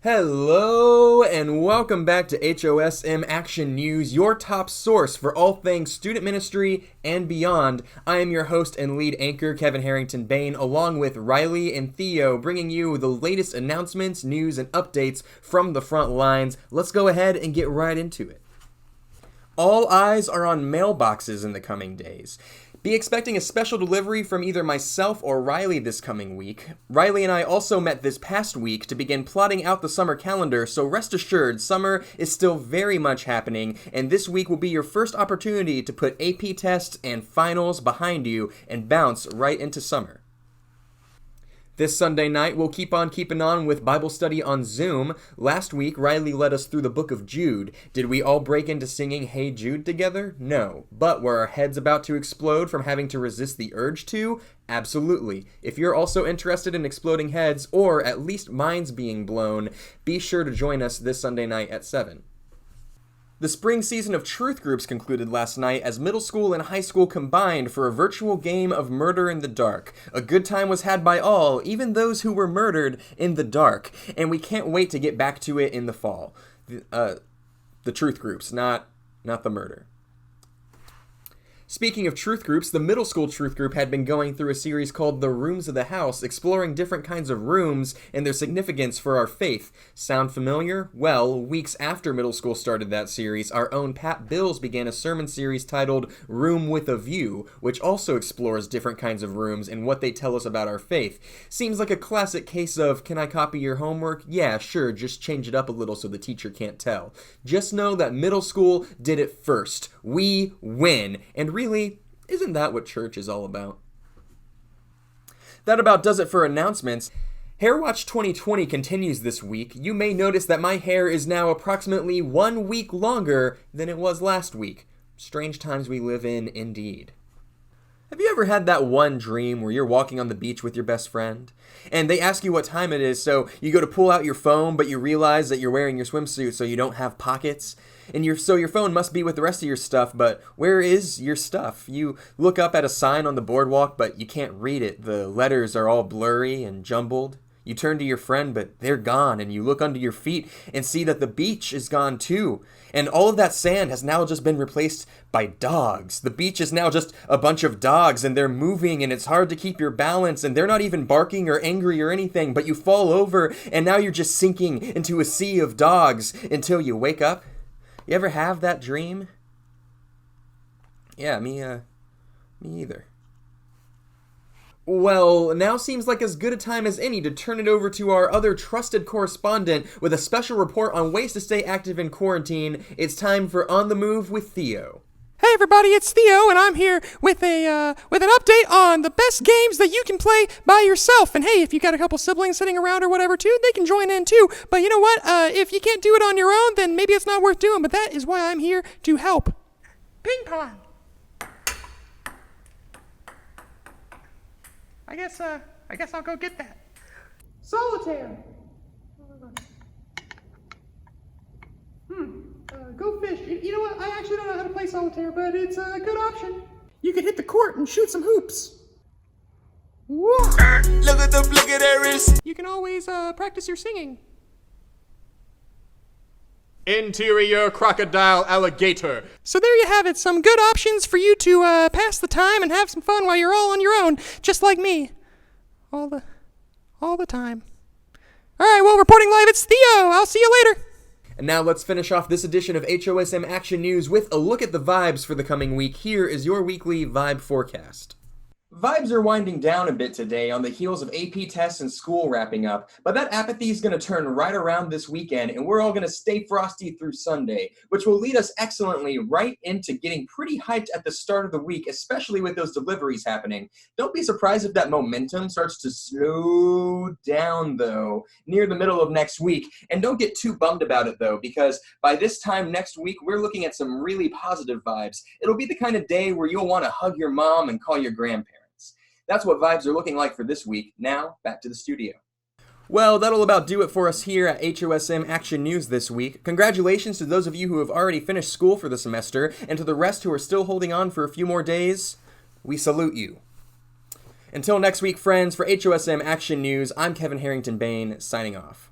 Hello and welcome back to HOSM Action News, your top source for all things student ministry and beyond. I am your host and lead anchor, Kevin Harrington Bain, along with Riley and Theo, bringing you the latest announcements, news, and updates from the front lines. Let's go ahead and get right into it. All eyes are on mailboxes in the coming days. Be expecting a special delivery from either myself or Riley this coming week. Riley and I also met this past week to begin plotting out the summer calendar, so rest assured, summer is still very much happening, and this week will be your first opportunity to put AP tests and finals behind you and bounce right into summer. This Sunday night, we'll keep on keeping on with Bible study on Zoom. Last week, Riley led us through the book of Jude. Did we all break into singing Hey Jude together? No. But were our heads about to explode from having to resist the urge to? Absolutely. If you're also interested in exploding heads, or at least minds being blown, be sure to join us this Sunday night at 7. The spring season of Truth Groups concluded last night as middle school and high school combined for a virtual game of Murder in the Dark. A good time was had by all, even those who were murdered in the dark, and we can't wait to get back to it in the fall. The Truth Groups, not the murder. Speaking of truth groups, the middle school truth group had been going through a series called The Rooms of the House, exploring different kinds of rooms and their significance for our faith. Sound familiar? Well, weeks after middle school started that series, our own Pat Bills began a sermon series titled Room with a View, which also explores different kinds of rooms and what they tell us about our faith. Seems like a classic case of, can I copy your homework? Yeah, sure, just change it up a little so the teacher can't tell. Just know that middle school did it first. We win. And really, isn't that what church is all about? That about does it for announcements. Hair Watch 2020 continues this week. You may notice that my hair is now approximately 1 week longer than it was last week. Strange times we live in, indeed. Have you ever had that one dream where you're walking on the beach with your best friend, and they ask you what time it is, so you go to pull out your phone, but you realize that you're wearing your swimsuit so you don't have pockets? And your phone must be with the rest of your stuff, but where is your stuff? You look up at a sign on the boardwalk, but you can't read it. The letters are all blurry and jumbled. You turn to your friend, but they're gone, and you look under your feet and see that the beach is gone too. And all of that sand has now just been replaced by dogs. The beach is now just a bunch of dogs, and they're moving, and it's hard to keep your balance, and they're not even barking or angry or anything, but you fall over, and now you're just sinking into a sea of dogs until you wake up. You ever have that dream? Yeah, me either. Well, now seems like as good a time as any to turn it over to our other trusted correspondent with a special report on ways to stay active in quarantine. It's time for On the Move with Theo. Hey everybody, it's Theo, and I'm here with an update on the best games that you can play by yourself. And hey, if you got a couple siblings sitting around or whatever too, they can join in too. But you know what? If you can't do it on your own, then maybe it's not worth doing. But that is why I'm here to help. Ping pong. I guess I'll go get that. Solitaire. Go fish. You know what? I actually don't know how to play solitaire, but it's a good option. You could hit the court and shoot some hoops. Whoa. Look at that wrist. You can always practice your singing. Interior crocodile alligator. So there you have it, some good options for you to pass the time and have some fun while you're all on your own, just like me. All the time. All right, well, reporting live, it's Theo. I'll see you later. And now let's finish off this edition of HOSM Action News with a look at the vibes for the coming week. Here is your weekly vibe forecast. Vibes are winding down a bit today on the heels of AP tests and school wrapping up, but that apathy is going to turn right around this weekend, and we're all going to stay frosty through Sunday, which will lead us excellently right into getting pretty hyped at the start of the week, especially with those deliveries happening. Don't be surprised if that momentum starts to slow down, though, near the middle of next week, and don't get too bummed about it, though, because by this time next week, we're looking at some really positive vibes. It'll be the kind of day where you'll want to hug your mom and call your grandparents. That's what vibes are looking like for this week. Now, back to the studio. Well, that'll about do it for us here at HOSM Action News this week. Congratulations to those of you who have already finished school for the semester, and to the rest who are still holding on for a few more days, we salute you. Until next week, friends, for HOSM Action News, I'm Kevin Harrington Bain, signing off.